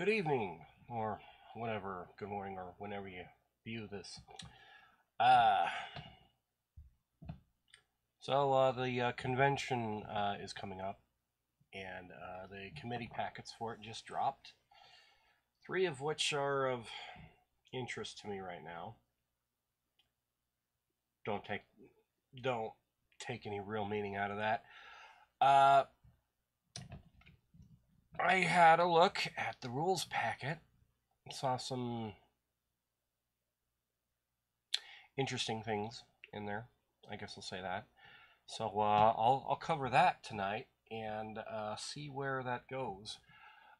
Good evening, or whatever, good morning, or whenever you view this. Uh, the convention is coming up, and the committee packets for it just dropped. 3 of which are of interest to me right now. Don't take don't take any real meaning out of that. Uh, I had a look at the rules packet, saw some interesting things in there. I guess I'll say that. So I'll cover that tonight and see where that goes.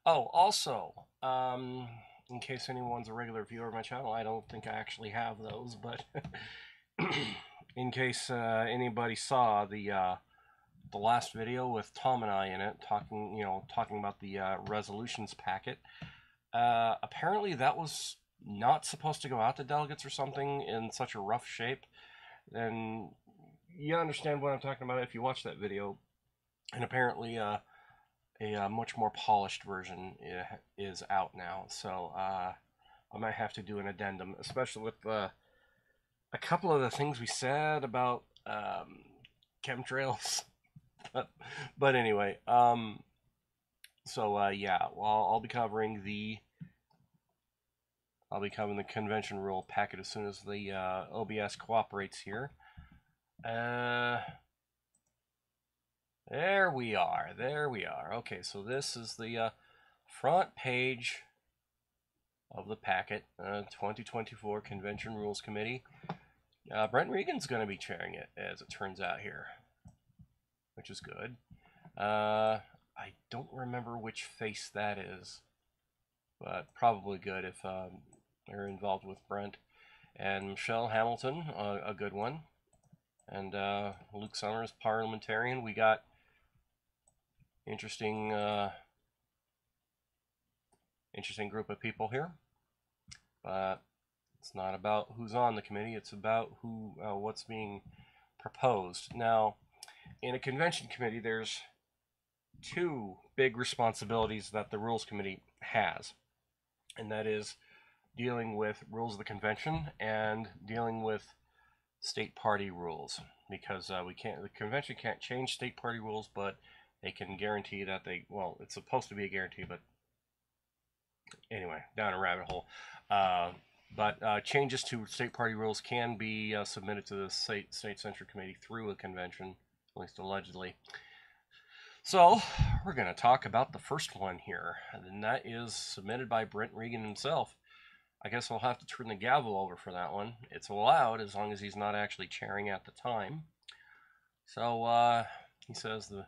Oh, also, in case anyone's a regular viewer of my channel, I don't think I actually have those, but in case anybody saw the last video with Tom and I in it, talking about the resolutions packet. Apparently, that was not supposed to go out to delegates or something in such a rough shape. And you understand what I'm talking about if you watch that video. And apparently, a much more polished version is out now. So I might have to do an addendum, especially with a couple of the things we said about chemtrails. but anyway, yeah, well, I'll be covering the convention rule packet as soon as the OBS cooperates here. There we are. Okay, so this is the front page of the packet, 2024 Convention Rules Committee. Brent Regan's going to be chairing it, as it turns out here, which is good. I don't remember which face that is, but probably good if they're involved with Brent. And Michelle Hamilton, a good one. And Luke Summers, parliamentarian. We got interesting group of people here. But it's not about who's on the committee. It's about what's being proposed. Now, in a convention committee, there's 2 big responsibilities that the Rules Committee has, and that is dealing with rules of the convention and dealing with state party rules, because the convention can't change state party rules, but they can guarantee that it's supposed to be a guarantee, but anyway, down a rabbit hole. But changes to state party rules can be submitted to the State Central Committee through a convention, at least allegedly. So we're going to talk about the first one here, and that is submitted by Brent Regan himself. I guess I'll have to turn the gavel over for that one. It's allowed as long as he's not actually chairing at the time. So he says the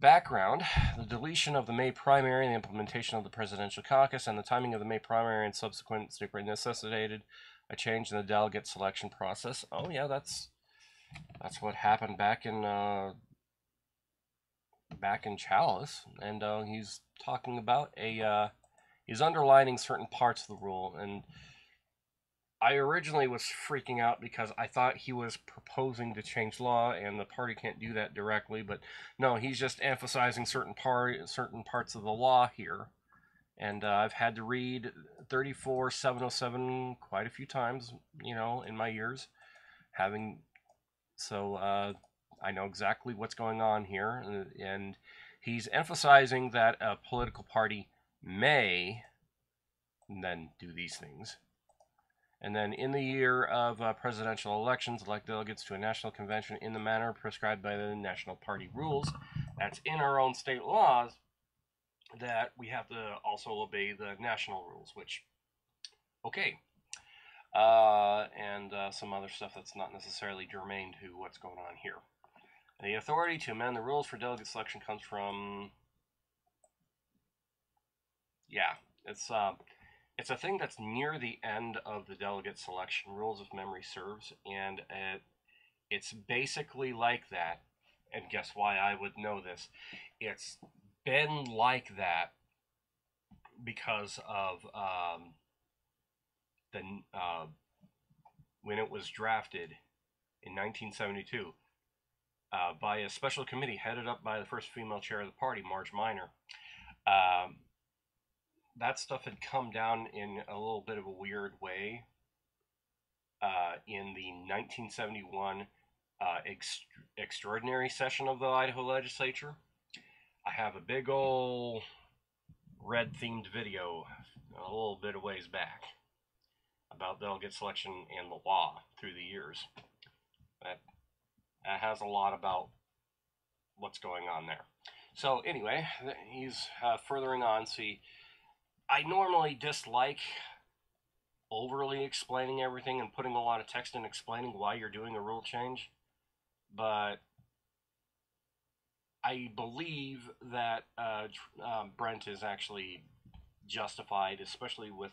background: the deletion of the May primary and the implementation of the presidential caucus and the timing of the May primary and subsequent state primary necessitated a change in the delegate selection process. Oh yeah, that's what happened back in Chalice, and he's talking about he's underlining certain parts of the rule. And I originally was freaking out because I thought he was proposing to change law, and the party can't do that directly. But no, he's just emphasizing certain parts of the law here. And I've had to read 34-707 quite a few times, in my years, I know exactly what's going on here. And he's emphasizing that a political party may then do these things. And then, in the year of presidential elections, elect delegates to a national convention in the manner prescribed by the national party rules. That's in our own state laws, that we have to also obey the national rules, which, okay. And some other stuff that's not necessarily germane to what's going on here. The authority to amend the rules for delegate selection comes from, it's a thing that's near the end of the delegate selection rules, if memory serves, and it's basically like that. And guess why I would know this? It's been like that because of when it was drafted in 1972 by a special committee headed up by the first female chair of the party, Marge Minor. that stuff had come down in a little bit of a weird way in the 1971 extraordinary session of the Idaho legislature. I have a big old red themed video a little bit of ways back about delegate selection and the law through the years. That has a lot about what's going on there. So anyway, he's furthering on. See, I normally dislike overly explaining everything and putting a lot of text in explaining why you're doing a rule change, but I believe that Brent is actually justified, especially with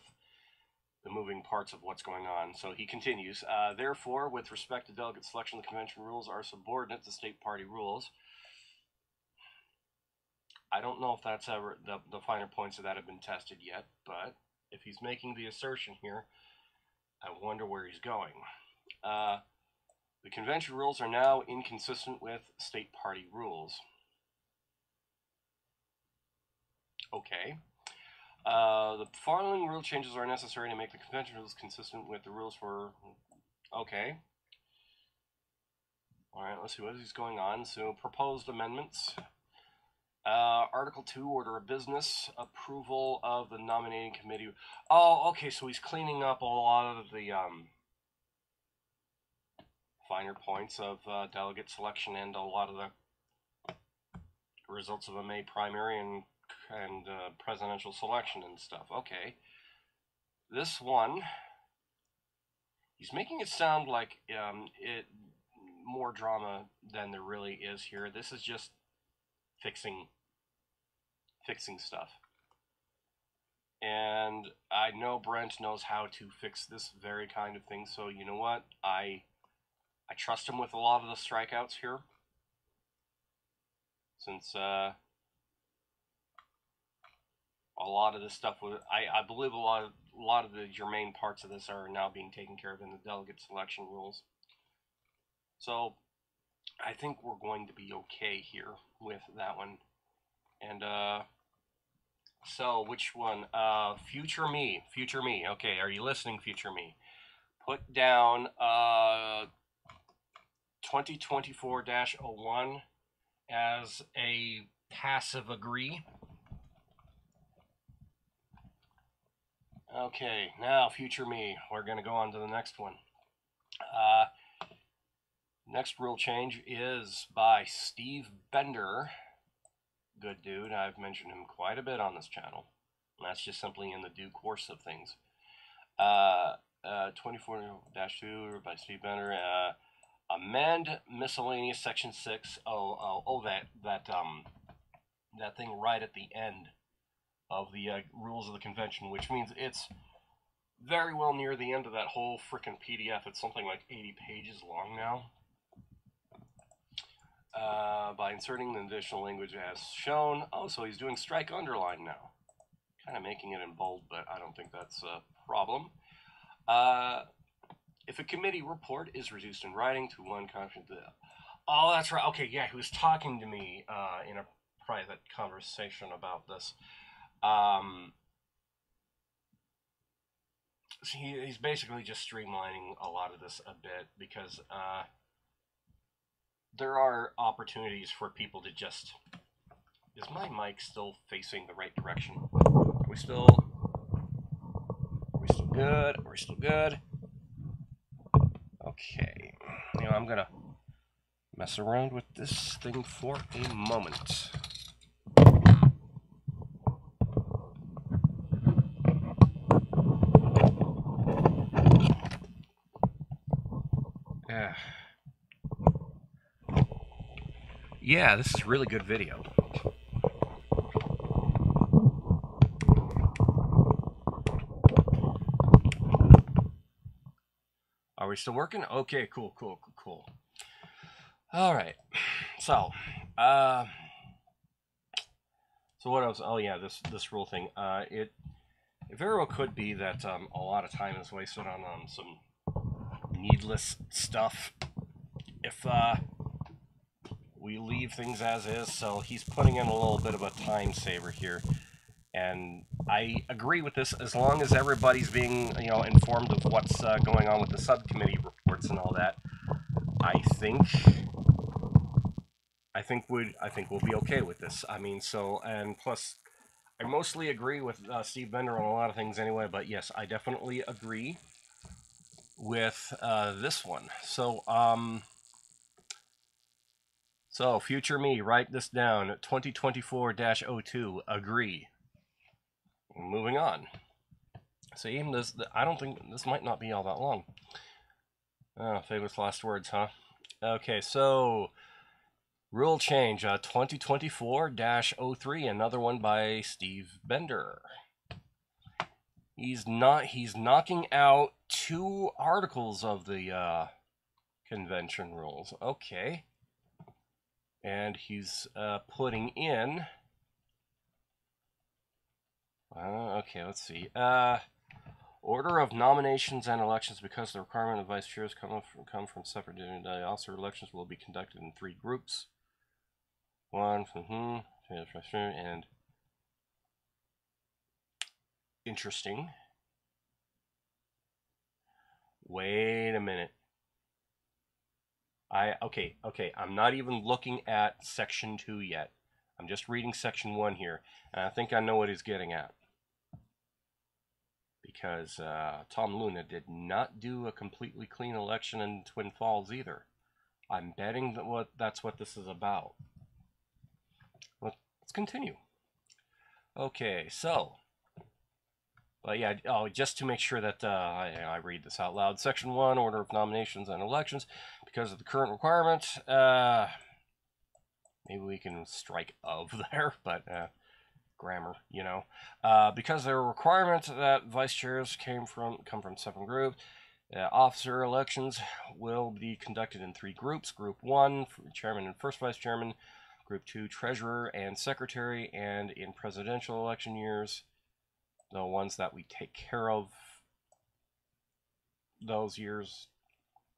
the moving parts of what's going on. So he continues, therefore, with respect to delegate selection, the convention rules are subordinate to state party rules. I don't know if that's ever, the finer points of that have been tested yet, but if he's making the assertion here, I wonder where he's going. The convention rules are now inconsistent with state party rules. Okay. The following rule changes are necessary to make the convention rules consistent with the rules for... Okay. Alright, let's see what is going on. So, proposed amendments. Article 2, Order of Business, approval of the nominating committee. Oh, okay, so he's cleaning up a lot of the finer points of delegate selection and a lot of the results of a May primary and presidential selection and stuff. Okay. This one, he's making it sound like it more drama than there really is here. This is just fixing stuff. And I know Brent knows how to fix this very kind of thing, so you know what? I trust him with a lot of the strikeouts here. Since a lot of this stuff, I believe a lot of the germane parts of this are now being taken care of in the delegate selection rules. So I think we're going to be okay here with that one. And so which one? Future me. Okay, are you listening, future me? Put down 2024-01 as a passive agree. Okay, now future me. We're going to go on to the next one. Next rule change is by Steve Bender. Good dude. I've mentioned him quite a bit on this channel. And that's just simply in the due course of things. 24-2 by Steve Bender. Amend miscellaneous section 6. That thing right at the end of the rules of the convention, which means it's very well near the end of that whole frickin' PDF. It's something like 80 pages long now. By inserting the additional language as shown. Oh, so he's doing strike underline now. Kind of making it in bold, but I don't think that's a problem. If a committee report is reduced in writing to one conference... Oh, that's right. Okay, yeah, he was talking to me in a private conversation about this. He's basically just streamlining a lot of this a bit because there are opportunities for people to just... Is my mic still facing the right direction? Are we still good? Are we still good? Okay. You know, I'm gonna mess around with this thing for a moment. Yeah, this is really good video. Are we still working? Okay, cool. All right. So what else? Oh yeah, this rule thing. It very well could be that a lot of time is wasted on some needless stuff if we leave things as is. So he's putting in a little bit of a time saver here. And I agree with this as long as everybody's being, informed of what's going on with the subcommittee reports and all that. I think we'll be okay with this. I mean, and plus, I mostly agree with Steve Bender on a lot of things anyway. But yes, I definitely agree with this one. So future me, write this down. 2024-02. Agree. Moving on. So even this, I don't think this might not be all that long. Oh, famous last words, huh? Okay, so rule change 2024-03. Another one by Steve Bender. He's knocking out 2 articles of the convention rules. Okay. And he's putting in. Okay, let's see. Order of nominations and elections, because the requirement of vice chairs come from separate officer elections will be conducted in 3 groups. One from and interesting. Wait a minute. Okay. I'm not even looking at section 2 yet. I'm just reading section 1 here, and I think I know what he's getting at. Because Tom Luna did not do a completely clean election in Twin Falls either. I'm betting that's what this is about. Let's continue. Okay, so, but yeah, just to make sure that I read this out loud. Section 1, Order of Nominations and Elections. Because of the current requirement, maybe we can strike of there, but grammar, because there are requirements that vice chairs come from separate groups. Officer elections will be conducted in 3 groups. Group 1, chairman and first vice chairman. Group 2, treasurer and secretary. And in presidential election years, the ones that we take care of those years,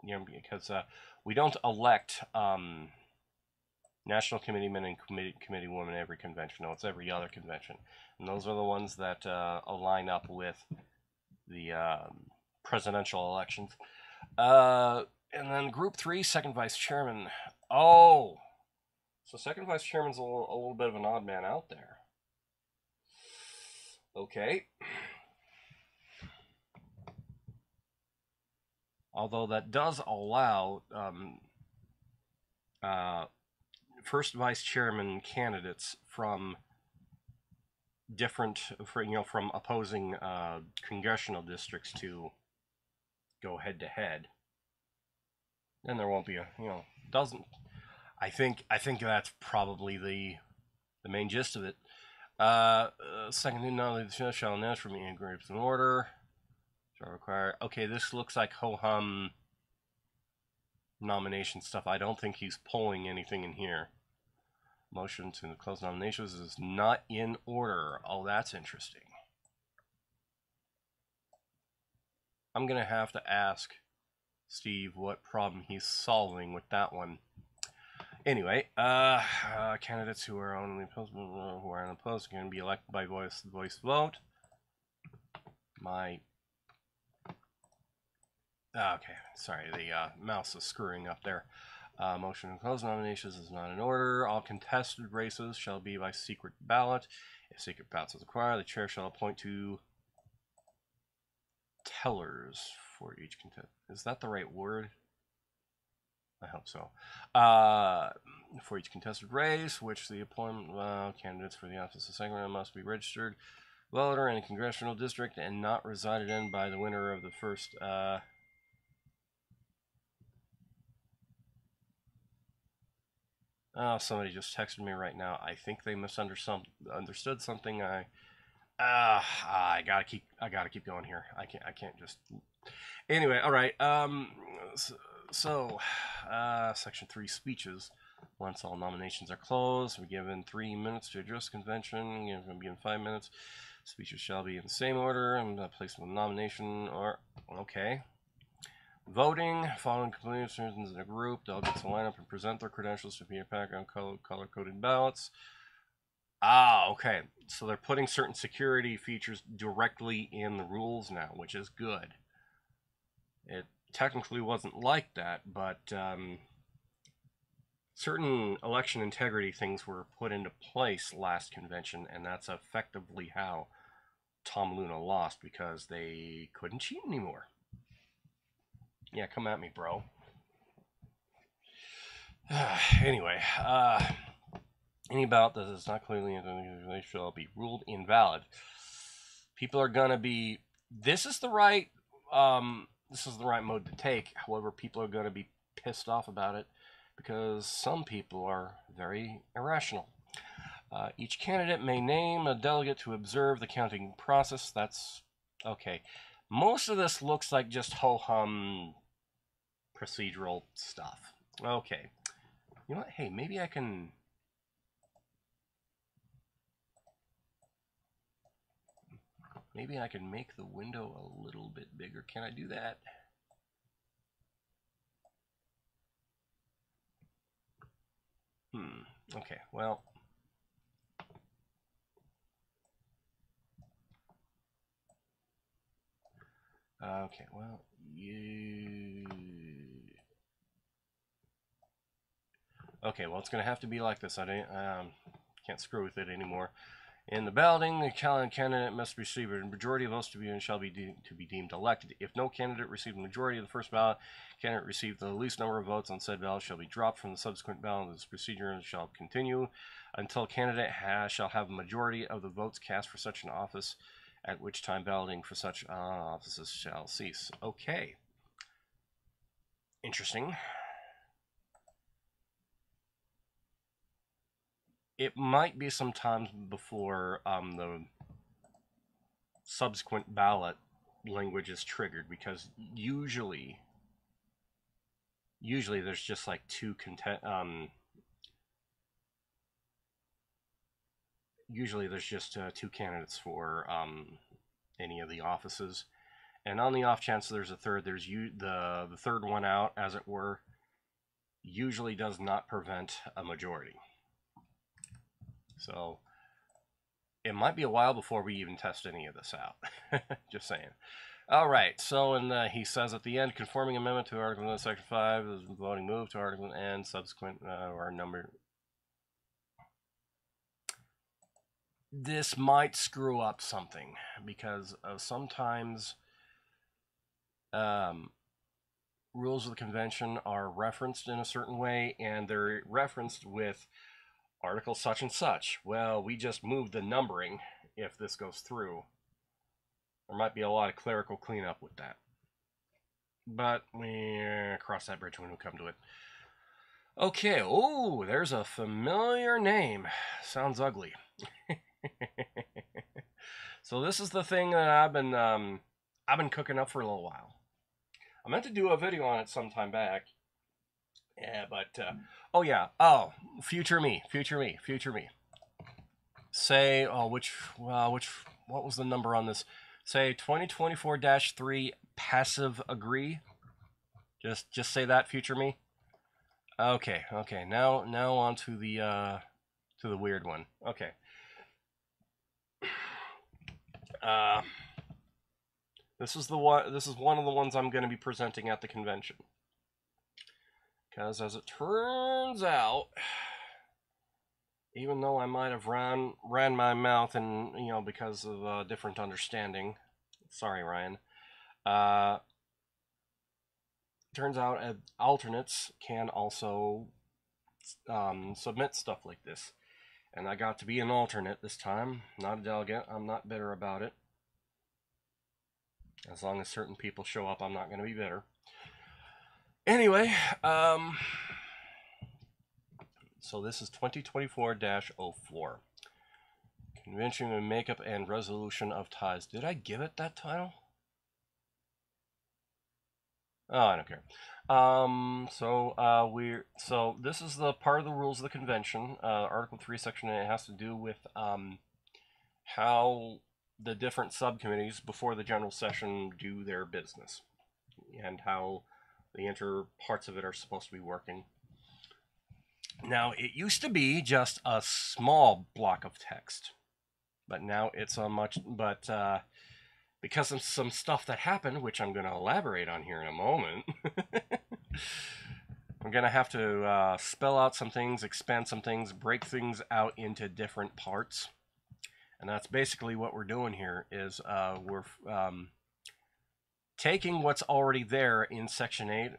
because we don't elect national committeemen and committee women every convention. No, it's every other convention. And those are the ones that align up with the presidential elections. And then group 3, second vice chairman. Oh, so second vice chairman's a little bit of an odd man out there. Okay. Although that does allow first vice chairman candidates from from opposing congressional districts to go head to head. Then there won't be I think that's probably the main gist of it. Second, not the shall announce from the groups in order. Shall require. Okay, this looks like ho-hum nomination stuff. I don't think he's pulling anything in here. Motion to close nominations is not in order. Oh, that's interesting. I'm going to have to ask Steve what problem he's solving with that one. Anyway, candidates who are unopposed can be elected by voice vote. Okay, sorry, the mouse is screwing up there. Motion to close nominations is not in order. All contested races shall be by secret ballot. If secret ballot is required, the chair shall appoint 2 tellers for each contest. Is that the right word? I hope so. For each contested race, which the appointment candidates for the office of secretary must be registered voter in a congressional district and not resided in by the winner of the first. Oh, somebody just texted me right now. I think they understood something. I gotta keep going here. I can't just. Anyway, all right. So, section 3, speeches. Once all nominations are closed, we're given 3 minutes to address the convention. We're going to be given 5 minutes. Speeches shall be in the same order and placement of nomination. Or okay. Voting, following completion in a group, delegates will line up and present their credentials to be a pack on color-coded ballots. Ah, okay. So they're putting certain security features directly in the rules now, which is good. It technically wasn't like that, but certain election integrity things were put into place last convention, and that's effectively how Tom Luna lost, because they couldn't cheat anymore. Yeah, come at me, bro. Anyway, any ballot that is not clearly identified shall be ruled invalid. People are gonna be. This is the right. This is the right mode to take. However, people are gonna be pissed off about it because some people are very irrational. Each candidate may name a delegate to observe the counting process. That's okay. Most of this looks like just ho-hum procedural stuff. Okay. You know what? Hey, maybe I can. Maybe I can make the window a little bit bigger. Can I do that? Okay, well. Okay, well, you. Okay, well, it's going to have to be like this. I can't screw with it anymore. In the balloting, the candidate must receive a majority of votes to be and shall be deemed elected. If no candidate received a majority of the first ballot, candidate received the least number of votes on said ballot shall be dropped from the subsequent ballot. This procedure shall continue until candidate shall have a majority of the votes cast for such an office, at which time balloting for such offices shall cease. Okay. Interesting. It might be some time before the subsequent ballot language is triggered, because usually there's just like usually there's just two candidates for any of the offices, and on the off chance there's a third, there's the third one out, as it were, usually does not prevent a majority. So it might be a while before we even test any of this out. Just saying. All right, so he says at the end, conforming amendment to Article 1, Section 5 is voting move to Article and subsequent or number. This might screw up something, because sometimes rules of the convention are referenced in a certain way, and they're referenced with article such and such. Well, we just moved the numbering if this goes through. There might be a lot of clerical cleanup with that. But we cross that bridge when we come to it. Okay, oh, there's a familiar name. Sounds ugly. So this is the thing that I've been cooking up for a little while. I meant to do a video on it sometime back. Yeah, but oh yeah, oh, future me. Say, oh, what was the number on this? Say 2024-3 passive agree. Just say that, future me. Okay. Now on to the weird one. Okay. This is one of the ones I'm going to be presenting at the convention. Because as it turns out, even though I might have ran my mouth, and because of different understanding, sorry Ryan, turns out alternates can also submit stuff like this, and I got to be an alternate this time, not a delegate. I'm not bitter about it. As long as certain people show up, I'm not going to be bitter. Anyway, so this is 2024-04. Convention and Makeup and Resolution of Ties. Did I give it that title? Oh, I don't care. So this is the part of the rules of the convention, Article 3, Section 8. It has to do with how the different subcommittees before the general session do their business, and how the inter parts of it are supposed to be working. Now, it used to be just a small block of text, but now it's a much, because of some stuff that happened, which I'm going to elaborate on here in a moment, I'm going to have to spell out some things, expand some things, break things out into different parts. And that's basically what we're doing here is we're taking what's already there in Section 8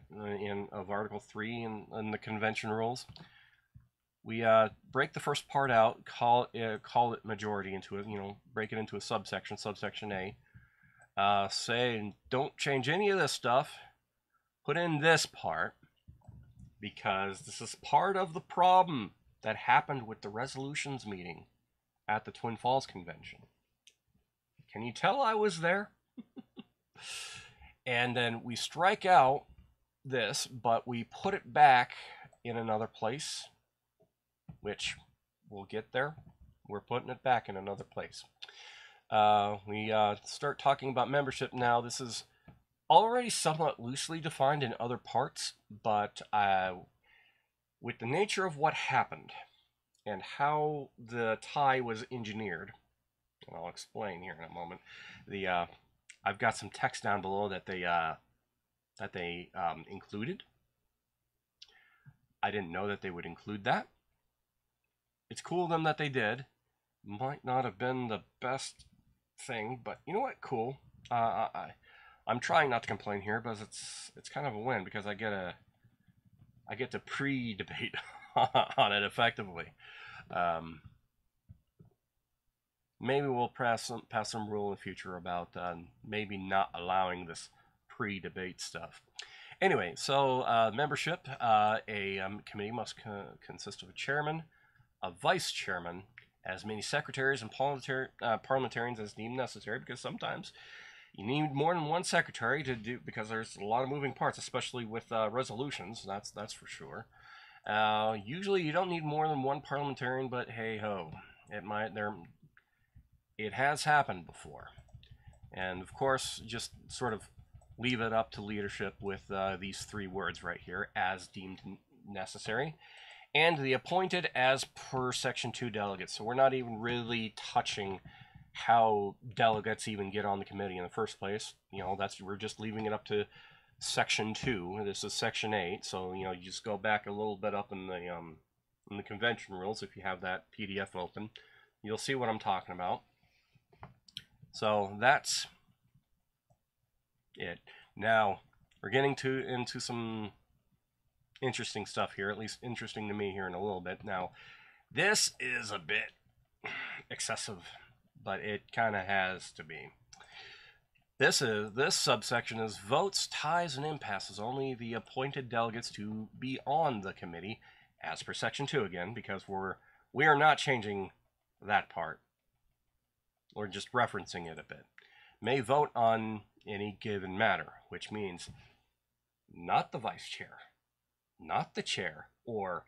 of Article 3 in the Convention Rules. We break the first part out, call it majority into it, break it into a subsection, subsection A. Say, don't change any of this stuff. Put in this part, because this is part of the problem that happened with the resolutions meeting at the Twin Falls Convention. Can you tell I was there? And then we strike out this, but we put it back in another place, which we'll get there. We're putting it back in another place. We start talking about membership now. This is already somewhat loosely defined in other parts, but with the nature of what happened and how the tie was engineered, and I'll explain here in a moment, I've got some text down below that they included. I didn't know that they would include that. It's cool of them that they did. Might not have been the best thing, but you know what? Cool. I'm trying not to complain here, but it's kind of a win because I get to pre-debate on it effectively. Maybe we'll pass some rule in the future about maybe not allowing this pre-debate stuff. Anyway, so membership, a committee must consist of a chairman, a vice chairman, as many secretaries and parliamentarians as deemed necessary, because sometimes you need more than one secretary to do, because there's a lot of moving parts, especially with resolutions. That's for sure. Usually you don't need more than one parliamentarian, but hey ho, it has happened before. And of course, just sort of leave it up to leadership with these three words right here, as deemed necessary, and the appointed as per Section 2 delegates. So we're not even really touching how delegates even get on the committee in the first place. We're just leaving it up to Section 2. This is Section 8, so you just go back a little bit up in the convention rules. If you have that PDF open, you'll see what I'm talking about. So that's it. Now we're getting into some interesting stuff here, at least interesting to me here in a little bit. Now, this is a bit excessive, but it kind of has to be. This subsection is votes, ties, and impasses only the appointed delegates to be on the committee, as per Section 2 again, because we are not changing that part. We're just referencing it a bit. May vote on any given matter, which means not the vice chair, not the chair, or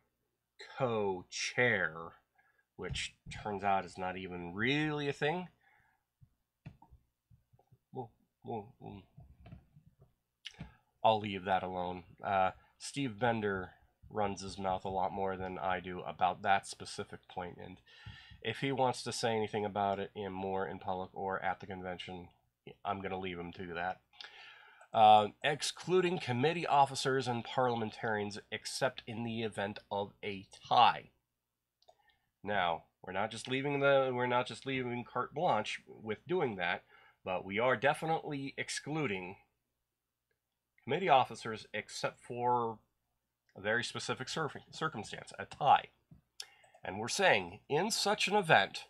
co-chair, which turns out is not even really a thing. I'll leave that alone. Steve Bender runs his mouth a lot more than I do about that specific point, and if he wants to say anything about it more in public or at the convention, I'm going to leave him to that. Excluding committee officers and parliamentarians except in the event of a tie. Now, we're not just leaving carte blanche with doing that, but we are definitely excluding committee officers except for a very specific circumstance, a tie. And we're saying, in such an event,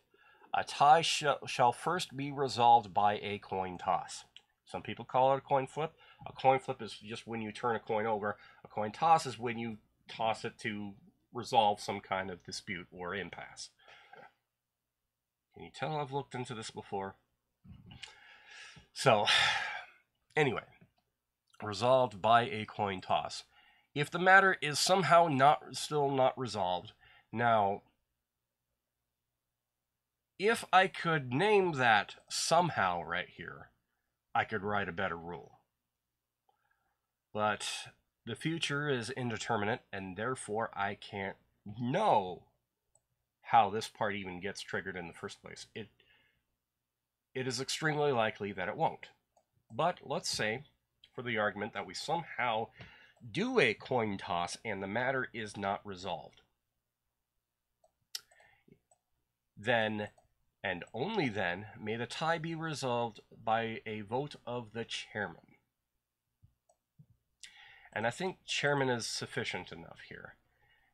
a tie shall first be resolved by a coin toss. Some people call it a coin flip. A coin flip is just when you turn a coin over. A coin toss is when you toss it to resolve some kind of dispute or impasse. Can you tell I've looked into this before? So, anyway, resolved by a coin toss. If the matter is somehow still not resolved, now, if I could name that somehow right here, I could write a better rule. But the future is indeterminate, and therefore I can't know how this part even gets triggered in the first place. It is extremely likely that it won't. But let's say, for the argument, that we somehow do a coin toss and the matter is not resolved. Then, and only then, may the tie be resolved by a vote of the chairman. And I think chairman is sufficient enough here.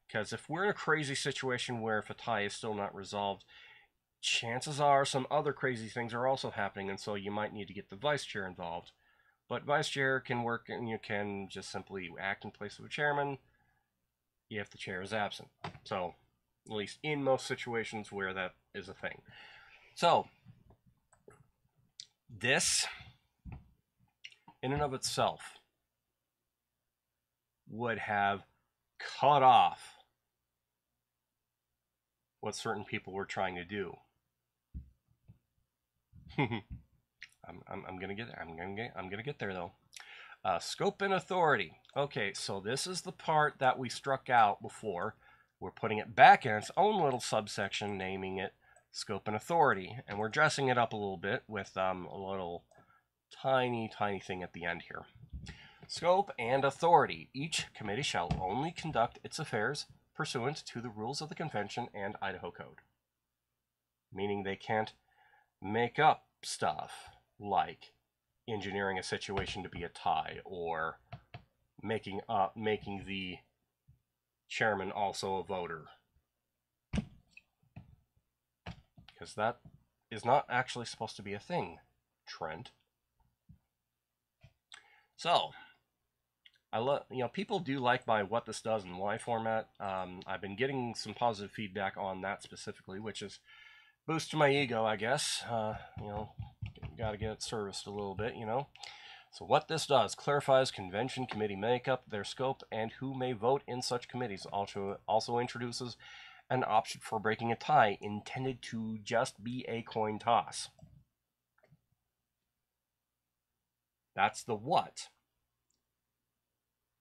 Because if we're in a crazy situation where if a tie is still not resolved, chances are some other crazy things are also happening, and so you might need to get the vice chair involved. But vice chair can work, and you can just simply act in place of a chairman if the chair is absent. So, at least in most situations where that is a thing. So, this, in and of itself, would have cut off what certain people were trying to do. I'm gonna get there. I'm gonna get there though. Scope and authority. Okay, so this is the part that we struck out before. We're putting it back in its own little subsection, naming it scope and authority, and we're dressing it up a little bit with a little tiny thing at the end here. Scope and authority. Each committee shall only conduct its affairs pursuant to the rules of the convention and Idaho Code. Meaning they can't make up stuff like engineering a situation to be a tie, or making the chairman also a voter. Because that is not actually supposed to be a thing, Trent. So, people do like my what this does and why format. I've been getting some positive feedback on that specifically, which is boost to my ego, I guess. Got to get it serviced a little bit, So what this does, clarifies convention committee makeup, their scope, and who may vote in such committees. Also introduces an option for breaking a tie intended to just be a coin toss. That's the what.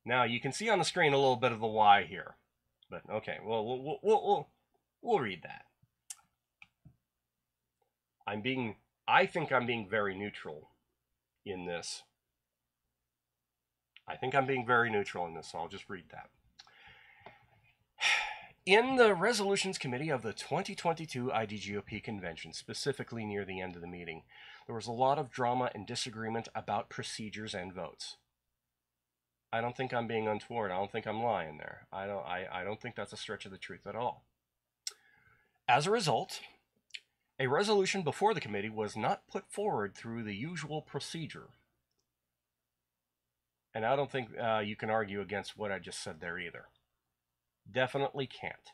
Now you can see on the screen a little bit of the why here, but okay, well we'll read that. I think I'm being very neutral in this. So I'll just read that. In the Resolutions Committee of the 2022 IDGOP Convention, specifically near the end of the meeting, there was a lot of drama and disagreement about procedures and votes. I don't think I'm being untoward. I don't think I'm lying there. I don't think that's a stretch of the truth at all. As a result, a resolution before the committee was not put forward through the usual procedure. And I don't think you can argue against what I just said there either. Definitely can't.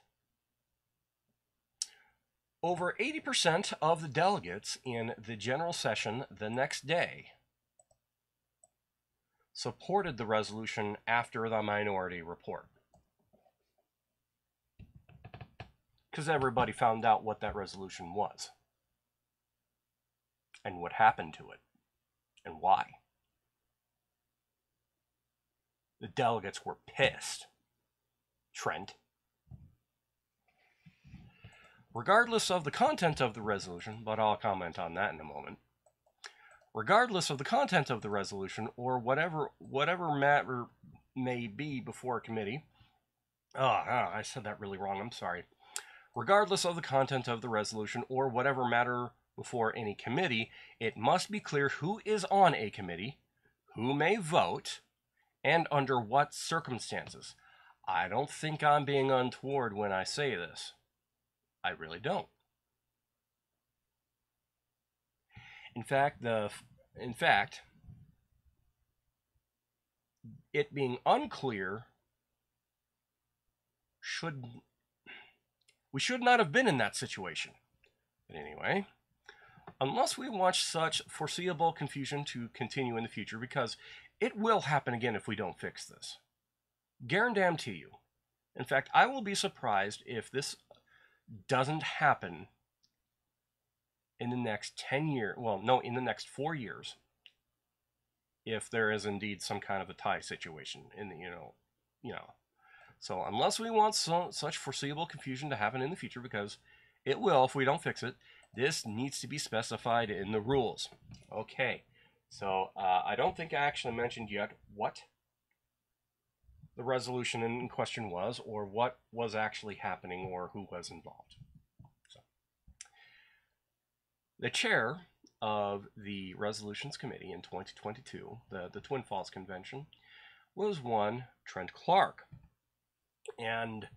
Over 80% of the delegates in the general session the next day supported the resolution after the minority report. Because everybody found out what that resolution was. And what happened to it. And why. The delegates were pissed. Trent. Regardless of the content of the resolution, but I'll comment on that in a moment. Regardless of the content of the resolution or whatever matter may be before a committee. I said that really wrong. I'm sorry. Regardless of the content of the resolution or whatever matter before any committee, it must be clear who is on a committee, who may vote, and under what circumstances. I don't think I'm being untoward when I say this. I really don't. In fact, it being unclear we should not have been in that situation. But anyway, unless we want such foreseeable confusion to continue in the future, because it will happen again if we don't fix this. Guarantee you. In fact, I will be surprised if this doesn't happen in the next 10 years. Well, no, in the next 4 years. If there is indeed some kind of a tie situation in the, So unless we want such foreseeable confusion to happen in the future, because it will if we don't fix it, this needs to be specified in the rules. Okay, so I don't think I actually mentioned yet what the resolution in question was, or what was actually happening, or who was involved. So, the chair of the Resolutions Committee in 2022, the Twin Falls Convention, was one Trent Clark. And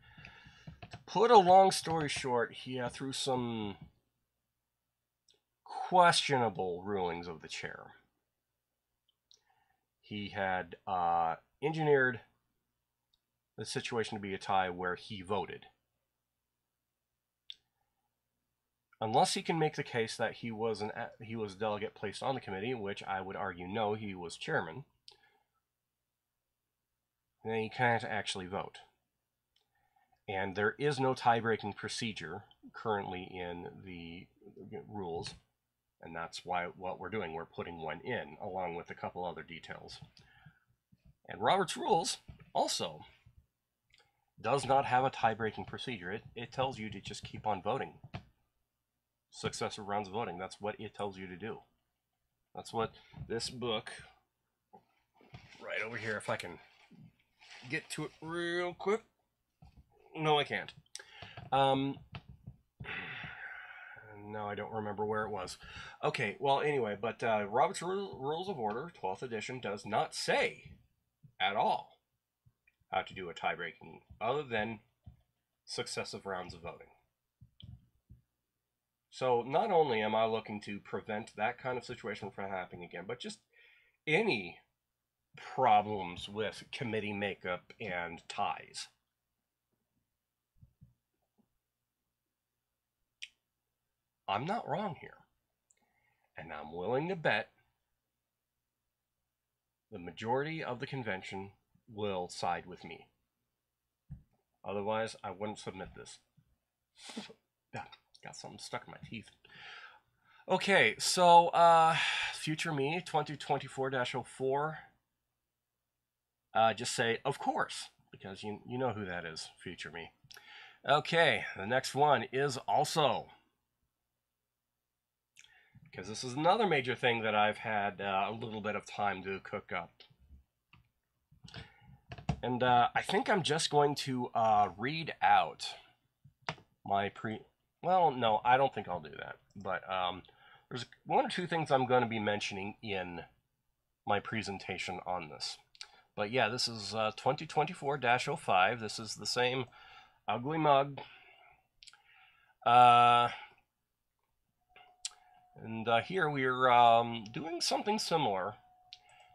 to put a long story short, he through some questionable rulings of the chair, he had engineered the situation to be a tie where he voted. Unless he can make the case that he was a delegate placed on the committee, which I would argue no, he was chairman, then he can't actually vote. And there is no tie-breaking procedure currently in the rules, and that's why what we're doing. We're putting one in, along with a couple other details. And Robert's Rules also does not have a tie-breaking procedure. It tells you to just keep on voting. Successive rounds of voting, that's what it tells you to do. That's what this book, right over here, if I can get to it real quick. No, I can't. No, I don't remember where it was. Okay, well, anyway, but Robert's Rules of Order, 12th edition, does not say at all how to do a tie-breaking, other than successive rounds of voting. So not only am I looking to prevent that kind of situation from happening again, but just any problems with committee makeup and ties. I'm not wrong here. And I'm willing to bet the majority of the convention will side with me. Otherwise, I wouldn't submit this. Got something stuck in my teeth. Okay, so future me 2024-04. Just say of course, because you know who that is, future me. Okay, the next one is also, because this is another major thing that I've had a little bit of time to cook up. And I think I'm just going to read out my well, no, I don't think I'll do that. But there's one or two things I'm going to be mentioning in my presentation on this. But yeah, this is 2024-05. This is the same ugly mug. And here we are doing something similar.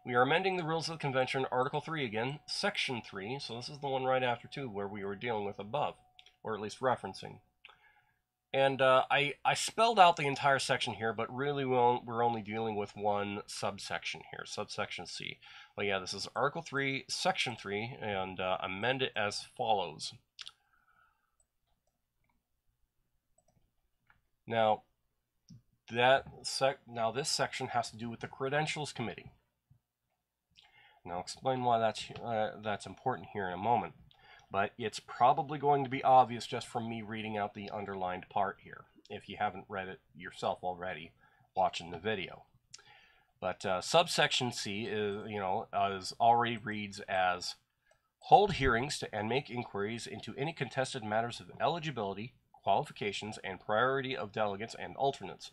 We are amending the Rules of the Convention, Article 3 again, Section 3. So this is the one right after 2 where we were dealing with above, or at least referencing. And I spelled out the entire section here, but really we're only dealing with one subsection here, subsection C. But yeah, this is Article 3, Section 3, and amend it as follows. Now, this section has to do with the Credentials Committee. And I'll explain why that's important here in a moment. But it's probably going to be obvious just from me reading out the underlined part here, if you haven't read it yourself already watching the video. But subsection C is already reads as hold hearings and make inquiries into any contested matters of eligibility, qualifications, and priority of delegates and alternates,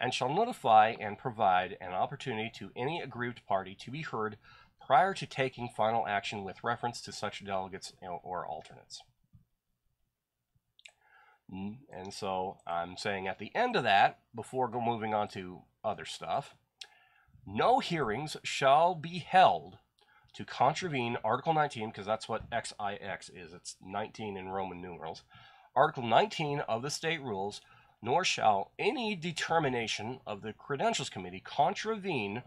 and shall notify and provide an opportunity to any aggrieved party to be heard prior to taking final action with reference to such delegates or alternates. And so I'm saying at the end of that, before moving on to other stuff, no hearings shall be held to contravene Article 19, because that's what XIX is, it's 19 in Roman numerals, Article 19 of the state rules, nor shall any determination of the Credentials Committee contravene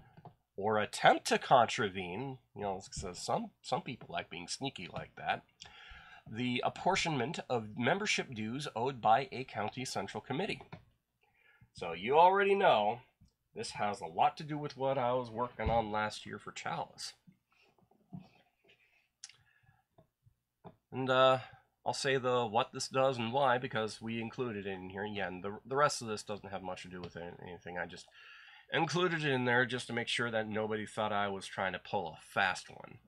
or attempt to contravene, some people like being sneaky like that, the apportionment of membership dues owed by a county central committee. So you already know this has a lot to do with what I was working on last year for Chalice. And I'll say the what this does and why because we included it in here. Yeah, and the rest of this doesn't have much to do with anything. I just included it in there just to make sure that nobody thought I was trying to pull a fast one.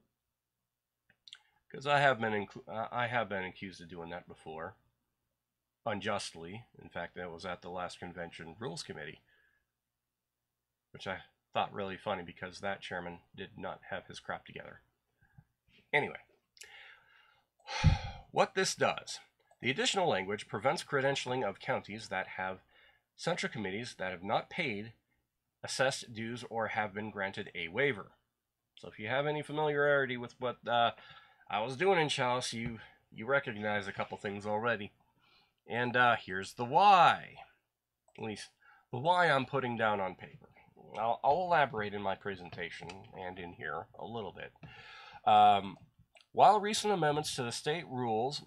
Because I have been accused of doing that before, unjustly. In fact, that was at the last Convention Rules Committee, which I thought really funny because that chairman did not have his crap together. Anyway, what this does, the additional language prevents credentialing of counties that have central committees that have not paid assessed dues or have been granted a waiver. So if you have any familiarity with what I was doing in Chalice, you recognize a couple things already. And here's the why. At least the why I'm putting down on paper. I'll elaborate in my presentation and in here a little bit. While recent amendments to the state rules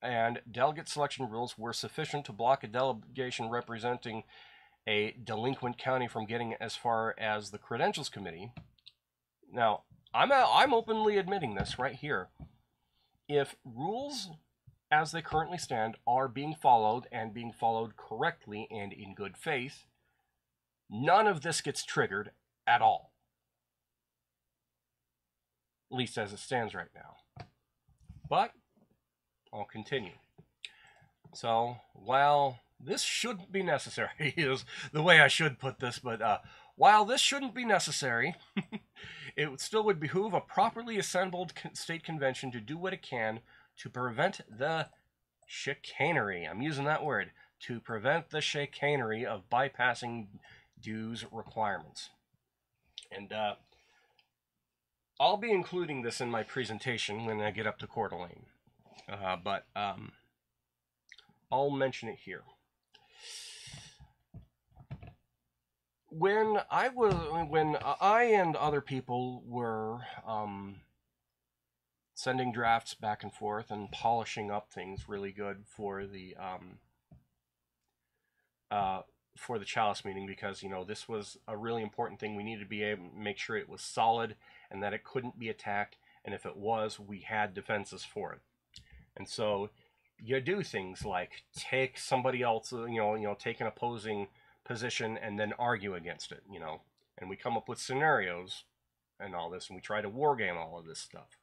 and delegate selection rules were sufficient to block a delegation representing a delinquent county from getting as far as the Credentials Committee. Now, I'm openly admitting this right here. If rules as they currently stand are being followed and being followed correctly and in good faith, none of this gets triggered at all. At least as it stands right now. But I'll continue. So while this shouldn't be necessary, is the way I should put this, but while this shouldn't be necessary, it still would behoove a properly assembled state convention to do what it can to prevent the chicanery. I'm using that word. To prevent the chicanery of bypassing dues requirements. And I'll be including this in my presentation when I get up to Coeur d'Alene. But I'll mention it here. When I and other people were sending drafts back and forth and polishing up things really good for the Chalice meeting, because this was a really important thing. We needed to be able to make sure it was solid and that it couldn't be attacked, and if it was, we had defenses for it. And so you do things like take somebody else, take an opposing position and then argue against it, and we come up with scenarios and all this, and we try to war game all of this stuff.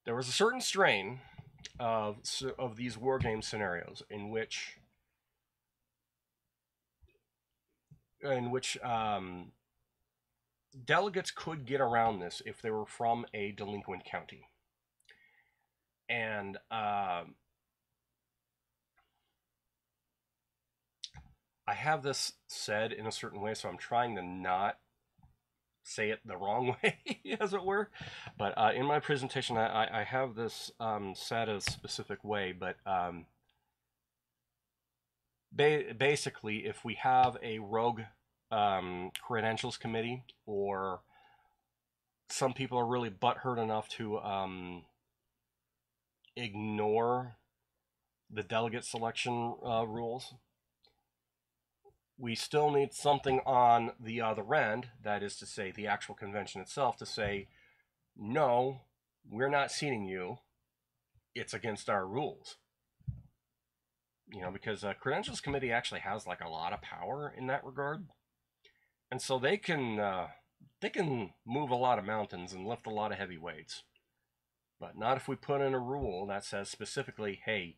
There was a certain strain of these war game scenarios in which delegates could get around this if they were from a delinquent county. And I have this said in a certain way, so I'm trying to not say it the wrong way, as it were. But in my presentation, I have this said a specific way, but basically, if we have a rogue credentials committee, or some people are really butthurt enough to ignore the delegate selection rules, we still need something on the other end, that is to say the actual convention itself, to say, no, we're not seating you, it's against our rules. Because a credentials committee actually has like a lot of power in that regard. And so they can move a lot of mountains and lift a lot of heavy weights. But not if we put in a rule that says specifically, hey,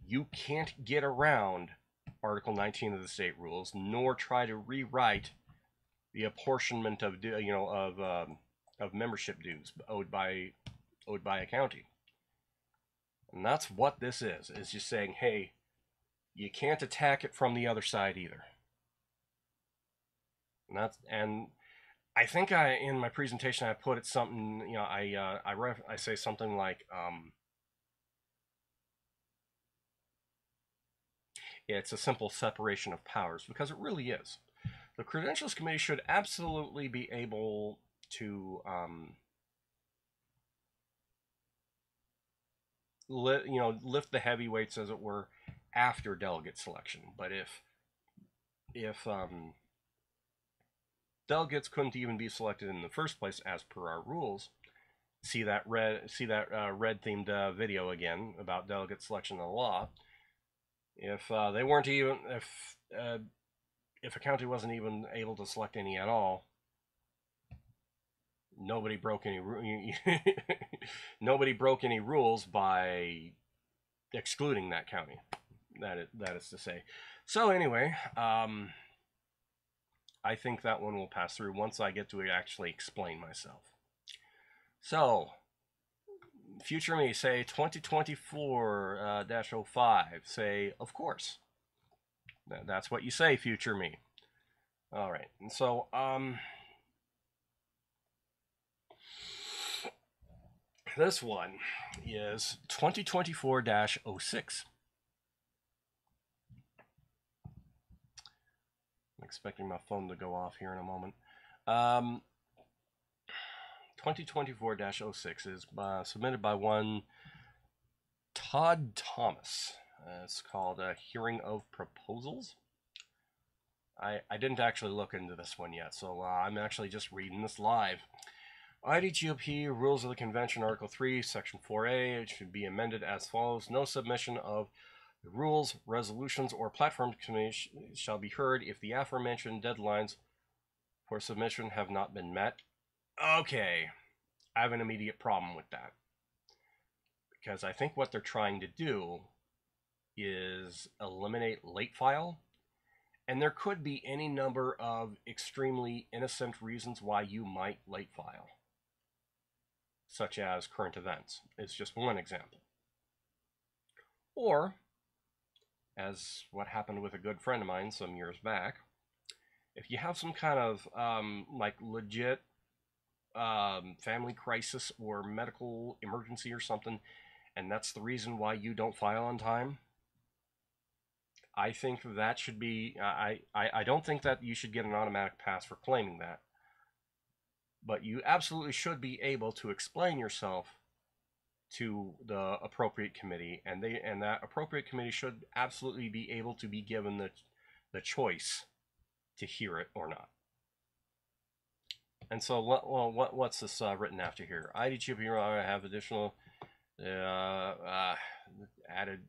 you can't get around Article 19 of the state rules, nor try to rewrite the apportionment of membership dues owed by a county. And that's what this is just saying, hey, you can't attack it from the other side either. And I think in my presentation I put it something, I say something like, it's a simple separation of powers, because it really is. The Credentials Committee should absolutely be able to lift the heavyweights, as it were, after delegate selection. But if delegates couldn't even be selected in the first place as per our rules, see that red themed video again about delegate selection and the law. If they weren't even if a county wasn't even able to select any at all, nobody broke any nobody broke any rules by excluding that county. That is to say. So anyway, I think that one will pass through once I get to actually explain myself. So, future me, say 2024-05, say, of course. That's what you say, future me. All right, and so, this one is 2024-06. I'm expecting my phone to go off here in a moment. 2024-06 is submitted by one Todd Thomas. It's called a Hearing of Proposals. I didn't actually look into this one yet, so I'm actually just reading this live. IDGOP Rules of the Convention, Article 3, Section 4A, it should be amended as follows. No submission of rules, resolutions, or platform committee shall be heard if the aforementioned deadlines for submission have not been met. Okay, I have an immediate problem with that. Because I think what they're trying to do is eliminate late file. And there could be any number of extremely innocent reasons why you might late file. Such as current events is just one example. Or, as what happened with a good friend of mine some years back, if you have some kind of like legit family crisis or medical emergency or something, and that's the reason why you don't file on time, I think that should be, I don't think that you should get an automatic pass for claiming that. But you absolutely should be able to explain yourself to the appropriate committee, and that appropriate committee should absolutely be able to be given the choice to hear it or not. And so, what's this written after here? IDGOP have additional added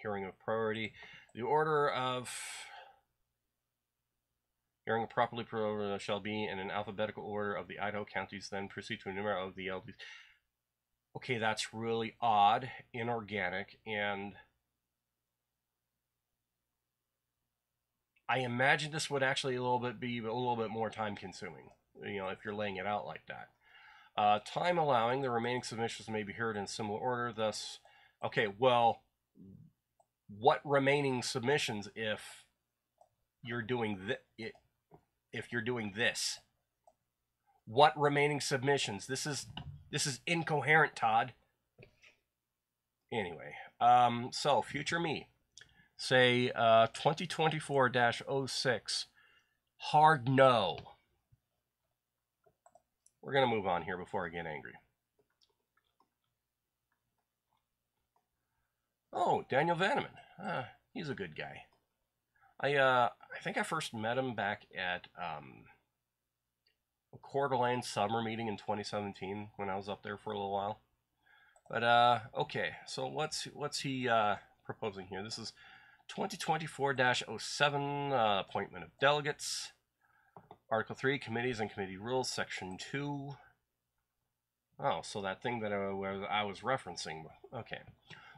hearing of priority. The order of hearing properly shall be in an alphabetical order of the Idaho counties, then proceed to a number of the LDs. Okay, that's really odd, inorganic, and I imagine this would actually be a little bit more time consuming, you know, if you're laying it out like that. Time allowing, the remaining submissions may be heard in similar order, thus, okay, well, what remaining submissions if you're doing this? What remaining submissions? This is incoherent, Todd. Anyway, so future me, say 2024-06, hard no. We're gonna move on here before I get angry. Oh, Daniel Vanneman. He's a good guy. I think I first met him back at a Coeur d'Alene summer meeting in 2017 when I was up there for a little while. But okay, so what's he proposing here? This is 2024-07, appointment of delegates. Article 3, committees and committee rules, Section 2. Oh, so that thing that I was referencing. Okay.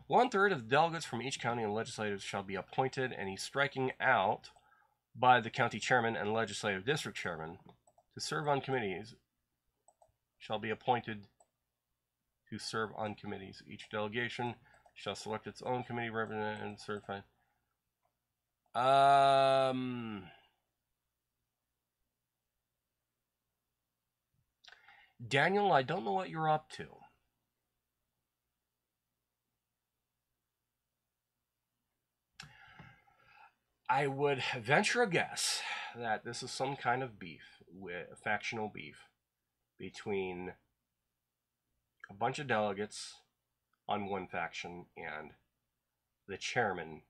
1/3 of the delegates from each county and legislative shall be appointed, and he's striking out by the county chairman and legislative district chairman to serve on committees shall be appointed to serve on committees. Each delegation shall select its own committee representative and certify. Daniel, I don't know what you're up to. I would venture a guess that this is some kind of beef, factional beef, between a bunch of delegates on one faction and the chairman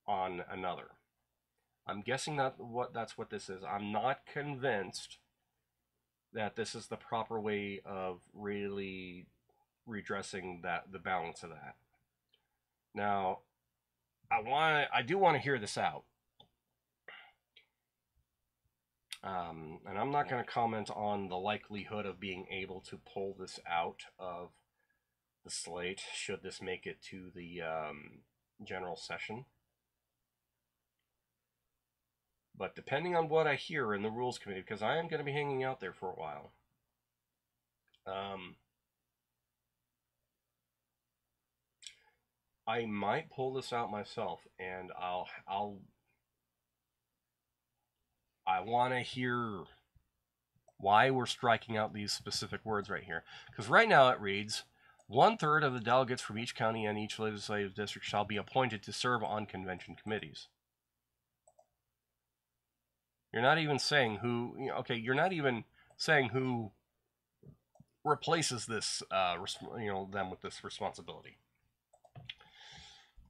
on another. I'm guessing that's what this is. I'm not convinced that this is the proper way of really redressing the balance of that. Now, I do want to hear this out. And I'm not going to comment on the likelihood of being able to pull this out of the slate should this make it to the general session. But depending on what I hear in the Rules Committee, because I am going to be hanging out there for a while, I might pull this out myself, and I want to hear why we're striking out these specific words right here. Because right now it reads, 1/3 of the delegates from each county and each legislative district shall be appointed to serve on convention committees. You're not even saying who, okay, you're not even saying who replaces this, them with this responsibility.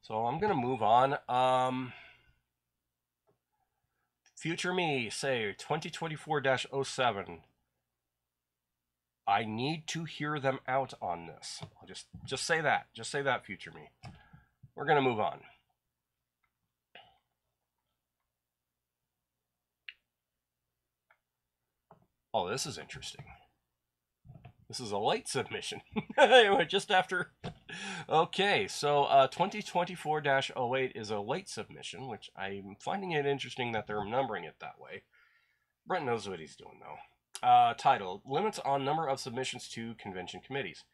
So I'm going to move on. Future me, say 2024-07. I need to hear them out on this. I'll just say that. Just say that, future me. We're going to move on. Oh, this is interesting. This is a late submission. Just after. Okay, so 2024-08 is a late submission, which I'm finding it interesting that they're numbering it that way. Brent knows what he's doing, though. Title, Limits on Number of Submissions to Convention Committees.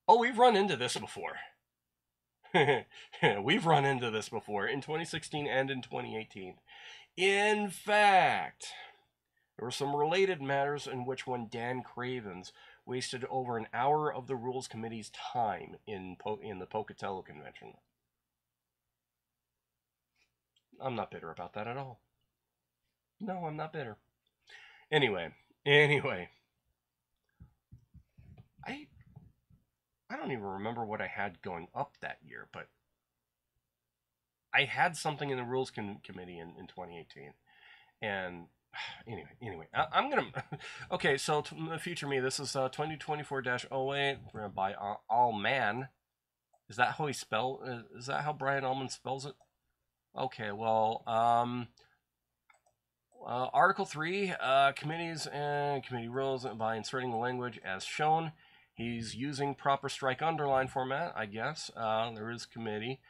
Oh, we've run into this before. We've run into this before in 2016 and in 2018. In fact, there were some related matters in which one Dan Cravens wasted over an hour of the Rules Committee's time in the Pocatello Convention. I'm not bitter about that at all. No, I'm not bitter. Anyway, I don't even remember what I had going up that year, but I had something in the Rules Committee in 2018, and anyway, I'm gonna. Okay, so the future me. This is 2024-08 by Allman. Is that how he spell? Is that how Brian Allman spells it? Okay, well, Article 3, committees and committee rules by inserting the language as shown. He's using proper strike underline format, I guess. There is committee.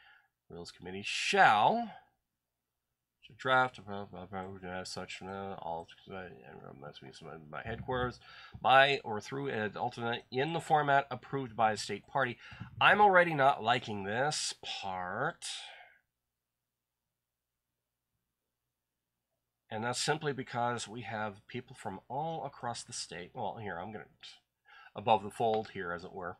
Rules Committee shall draft as such all must be submitted by headquarters by or through an alternate in the format approved by a state party. I'm already not liking this part, and that's simply because we have people from all across the state. Well, here I'm gonna above the fold here, as it were.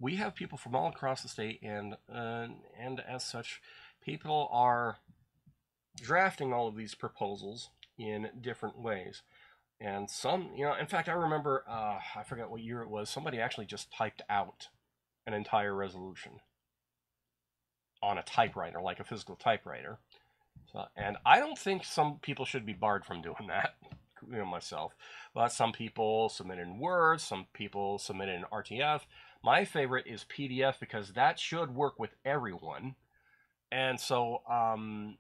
We have people from all across the state, and as such, people are drafting all of these proposals in different ways. And some, in fact, I remember, I forget what year it was, somebody actually just typed out an entire resolution on a typewriter, like a physical typewriter. So, and I don't think some people should be barred from doing that, myself. But some people submit in Word, some people submit in RTF. My favorite is PDF because that should work with everyone. And so, and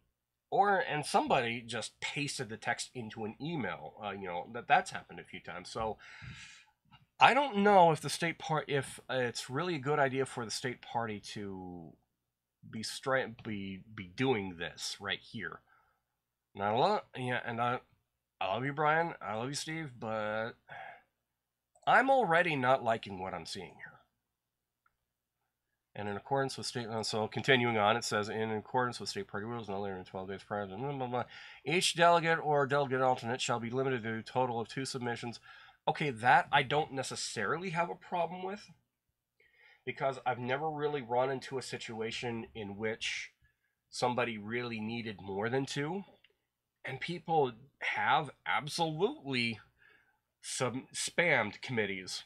somebody just pasted the text into an email. That's happened a few times. So I don't know if if it's really a good idea for the state party to be doing this right here. Not a lot, and I love you, Brian. I love you, Steve, but I'm already not liking what I'm seeing here. And in accordance with state, so continuing on, it says, in accordance with state party rules, no later than 12 days prior to blah, blah, blah, each delegate or delegate alternate shall be limited to a total of 2 submissions. Okay, that I don't necessarily have a problem with, because I've never really run into a situation in which somebody really needed more than 2. And people have absolutely spammed committees.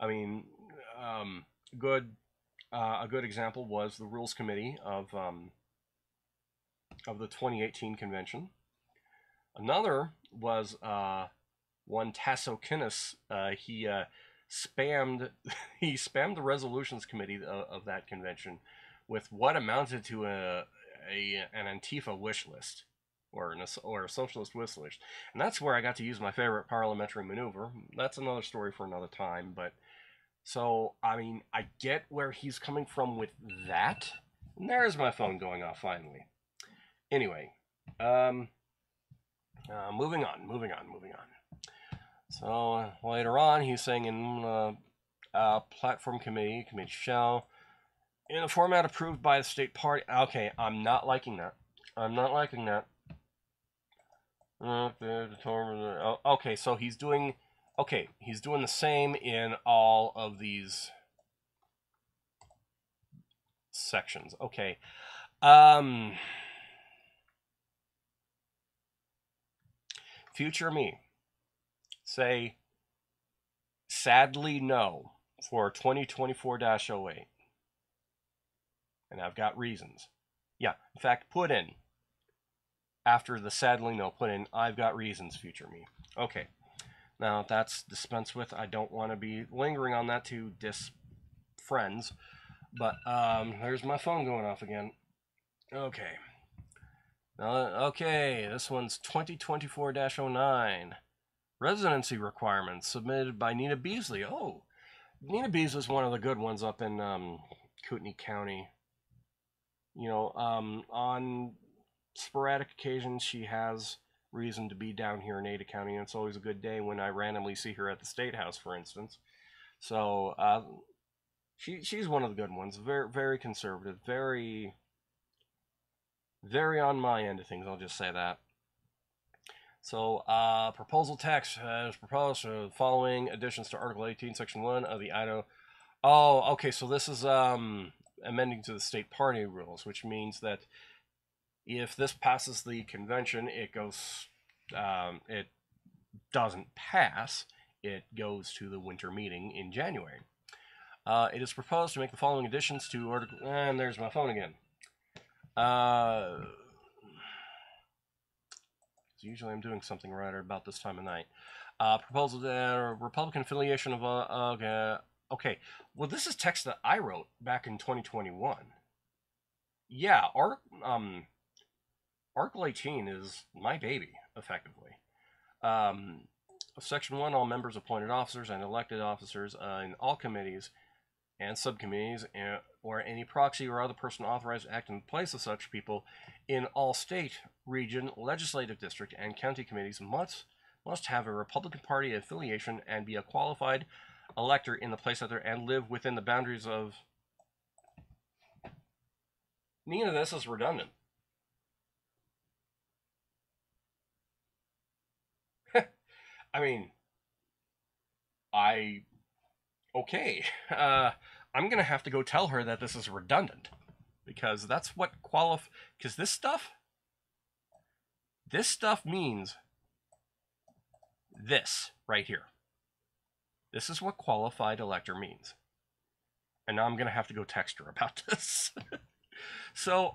I mean, a good example was the Rules Committee of of the 2018 convention. Another was one Tasso Kinnis. He spammed the resolutions committee of that convention with what amounted to an Antifa wish list, or a socialist wish list, and that's where I got to use my favorite parliamentary maneuver. That's another story for another time. But so I mean, I get where he's coming from with that. And there's my phone going off finally. Anyway, moving on. So later on, he's saying in platform committee shall, in a format approved by the state party. Okay, I'm not liking that. Okay, so he's doing the same in all of these sections. Okay. Future me, say sadly no for 2024-08. And I've got reasons. Yeah, in fact, put in, after the sadly no, put in, I've got reasons, future me. Okay. Now, that's dispensed with. I don't want to be lingering on that to dis friends. But, there's my phone going off again. Okay. Okay, this one's 2024-09. Residency requirements submitted by Nina Beasley. Oh, Nina Beasley is one of the good ones up in Kootenai County. You know, on sporadic occasions, she has reason to be down here in Ada County, and it's always a good day when I randomly see her at the State House, for instance. So, she's one of the good ones. Very, very conservative. Very, very on my end of things, I'll just say that. So, proposal text has proposed following additions to Article 18, Section 1 of the IDO. Oh, okay, so this is amending to the state party rules, which means that if this passes the convention, it goes, it doesn't pass, it goes to the winter meeting in January. It is proposed to make the following additions to Article, and there's my phone again. Usually I'm doing something right about this time of night. Proposal to Republican affiliation of okay. Well, this is text that I wrote back in 2021. Yeah, Article 18 is my baby, effectively. Section 1, all members, appointed officers, and elected officers in all committees and subcommittees, or any proxy or other person authorized to act in place of such people in all state, region, legislative district, and county committees must have a Republican Party affiliation and be a qualified elector in the place of their, and live within the boundaries of. Nina, this is redundant. I mean, okay. I'm going to have to go tell her that this is redundant, because that's what because this stuff means this right here. This is what qualified elector means. And now I'm going to have to go text her about this. So,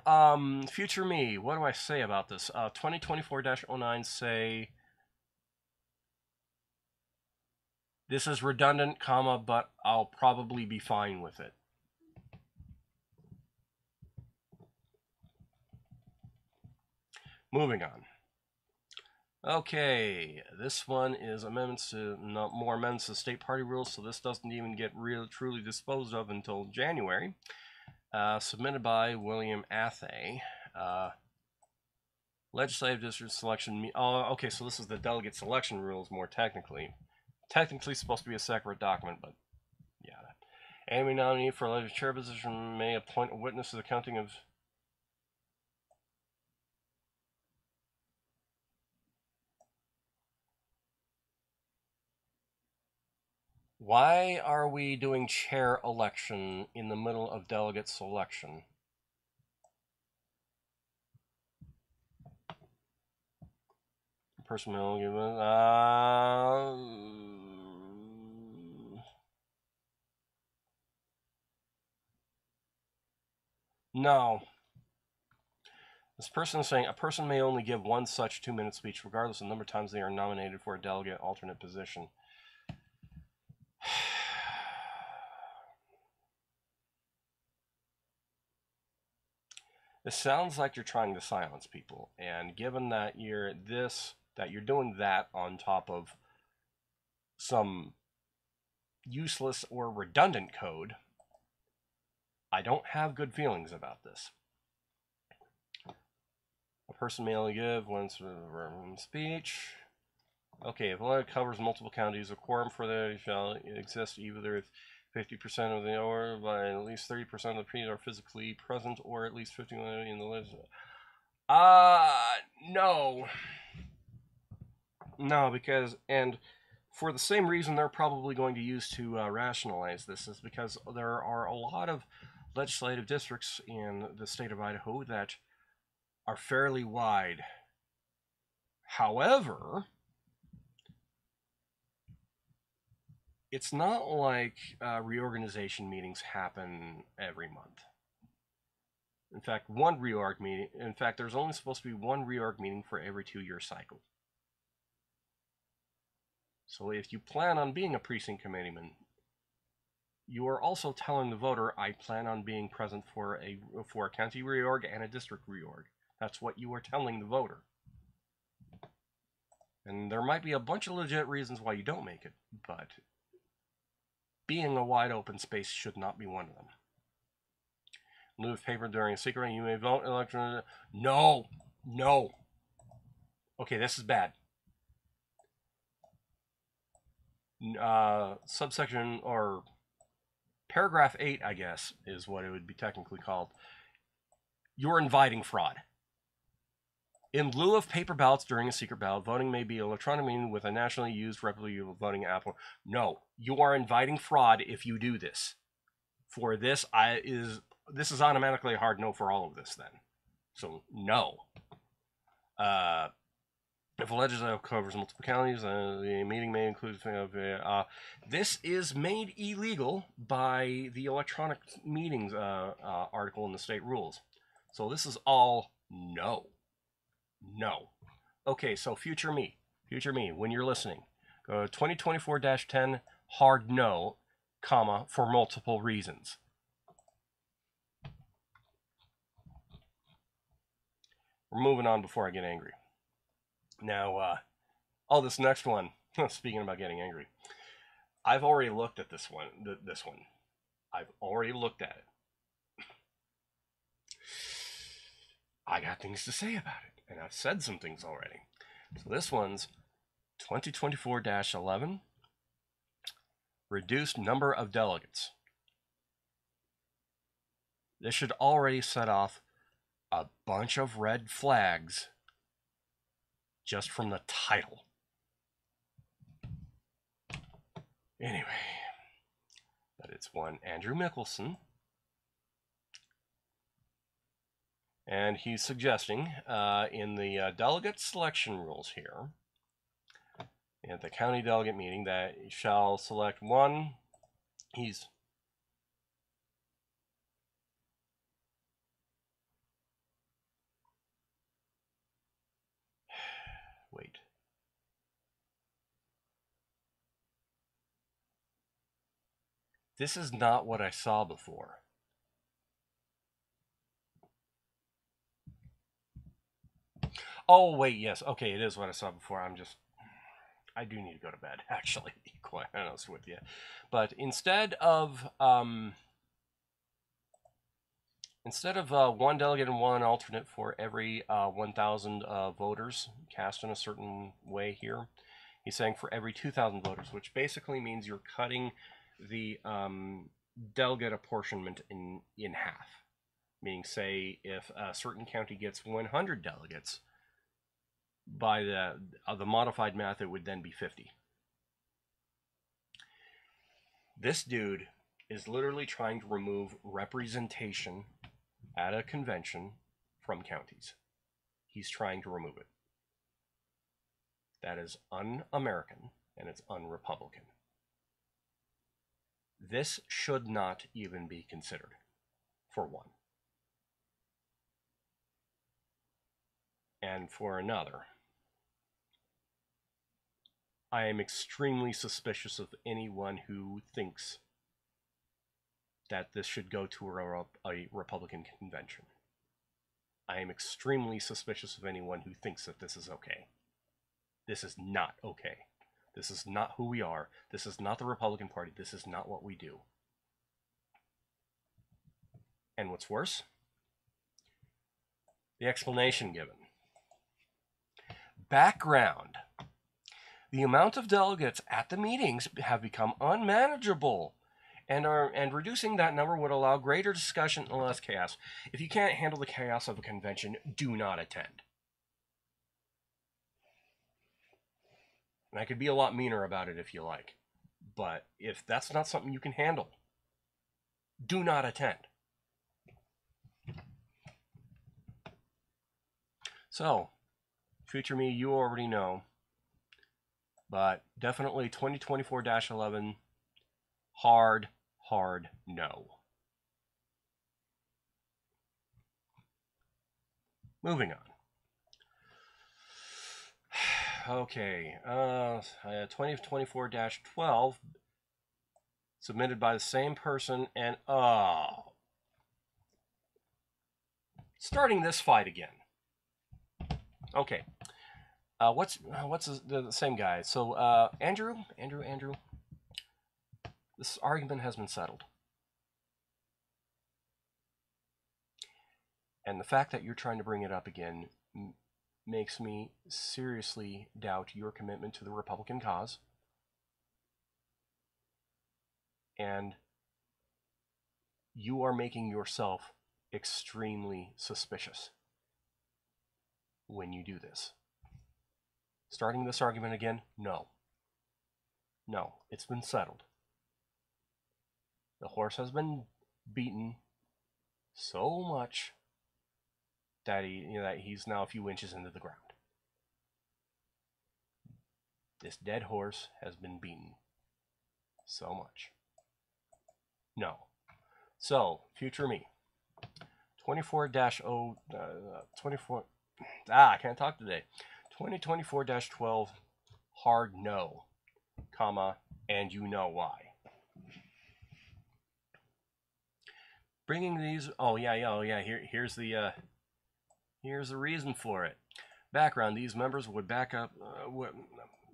future me, what do I say about this? 2024-09 say, this is redundant, comma, but I'll probably be fine with it. Moving on. Okay, this one is more amendments to state party rules, so this doesn't even get truly disposed of until January. Submitted by William Athay. Legislative district selection. Oh, okay, so this is the delegate selection rules more technically. Technically supposed to be a separate document, but yeah. Any nominee for a legislative chair position may appoint a witness to the counting of. Why are we doing chair election in the middle of delegate selection? Person will give no. This person is saying a person may only give one such 2-minute speech regardless of the number of times they are nominated for a delegate alternate position. It sounds like you're trying to silence people, and given that you're doing that on top of some useless or redundant code, I don't have good feelings about this. A person may only give one speech. Okay, if one covers multiple counties, a quorum for the shall exist either if 50% of the or by at least 30% of the people are physically present, or at least 51 in the list. No. No, because, and for the same reason they're probably going to use to rationalize this is because there are a lot of legislative districts in the state of Idaho that are fairly wide. However, it's not like reorganization meetings happen every month. In fact, there's only supposed to be one reorg meeting for every 2-year cycle. So if you plan on being a precinct committeeman, you are also telling the voter, I plan on being present for a county reorg and a district reorg. That's what you are telling the voter. And there might be a bunch of legit reasons why you don't make it, but being a wide open space should not be one of them. In lieu of paper during a secret, you may vote electronic. No. Okay, this is bad. Subsection or paragraph 8, I guess, is what it would be technically called. You're inviting fraud. In lieu of paper ballots during a secret ballot, voting may be electronic meeting with a nationally used reputable voting app. No, you are inviting fraud if you do this. For this, this is automatically a hard no for all of this then. So, no. If a legislature covers multiple counties, the meeting may include... this is made illegal by the electronic meetings article in the state rules. So this is all no. No. Okay, so future me, when you're listening, go to 2024-10, hard no, comma, for multiple reasons. We're moving on before I get angry. Now, this next one, speaking about getting angry, I've already looked at this one. I've already looked at it. I got things to say about it, and I've said some things already. So this one's 2024-11, reduced number of delegates. This should already set off a bunch of red flags just from the title. Anyway, but it's one Andrew Mickelson, and he's suggesting in the delegate selection rules here, at the county delegate meeting, that he shall select one. Wait. This is not what I saw before. Oh, wait, yes. Okay, it is what I saw before. I do need to go to bed, actually, to be quite honest with you. But instead of one delegate and one alternate for every 1,000 voters cast in a certain way here, he's saying for every 2,000 voters, which basically means you're cutting the delegate apportionment in half. Meaning, say, if a certain county gets 100 delegates, by the modified math, it would then be 50. This dude is literally trying to remove representation at a convention from counties. He's trying to remove it. That is un-American, and it's un-Republican. This should not even be considered, for one. and for another. I am extremely suspicious of anyone who thinks that this should go to a Republican convention. I am extremely suspicious of anyone who thinks that this is okay. This is not okay. This is not who we are. This is not the Republican Party. This is not what we do. And what's worse? The explanation given. Background. The amount of delegates at the meetings have become unmanageable, and reducing that number would allow greater discussion and less chaos. If you can't handle the chaos of a convention, do not attend. And I could be a lot meaner about it if you like, but if that's not something you can handle, do not attend. So, future me, you already know, but definitely 2024-11, hard no. Moving on. Okay, 2024-12, submitted by the same person, and starting this fight again. Okay, what's the same guy? So Andrew, this argument has been settled, and the fact that you're trying to bring it up again makes me seriously doubt your commitment to the Republican cause, and you are making yourself extremely suspicious when you do this. Starting this argument again? No. No, it's been settled. The horse has been beaten so much that he's now a few inches into the ground. This dead horse has been beaten so much. No. So, future me. 24-24. I can't talk today. 2024-12, hard no, comma, and you know why. Bringing these, here's the reason for it. Background: these members would back up.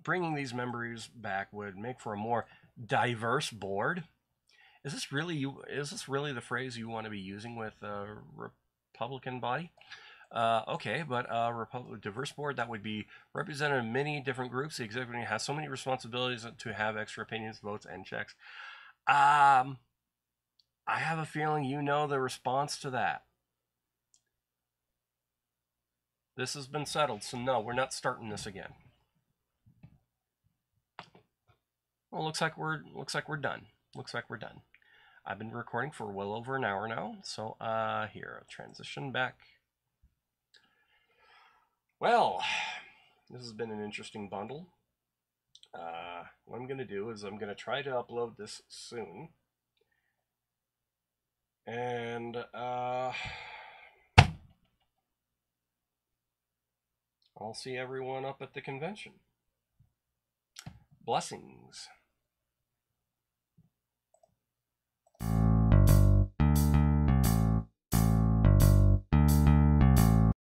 Bringing these members back would make for a more diverse board. Is this really you? Is this really the phrase you want to be using with Republican body? Okay, but diverse board that would be represented in many different groups. The executive has so many responsibilities to have extra opinions, votes, and checks. I have a feeling you know the response to that. This has been settled, so no, we're not starting this again. Well, looks like we're done. Looks like we're done. I've been recording for well over an hour now, so here, I'll transition back. Well, this has been an interesting bundle. What I'm going to do is I'm going to try to upload this soon. And I'll see everyone up at the convention. Blessings.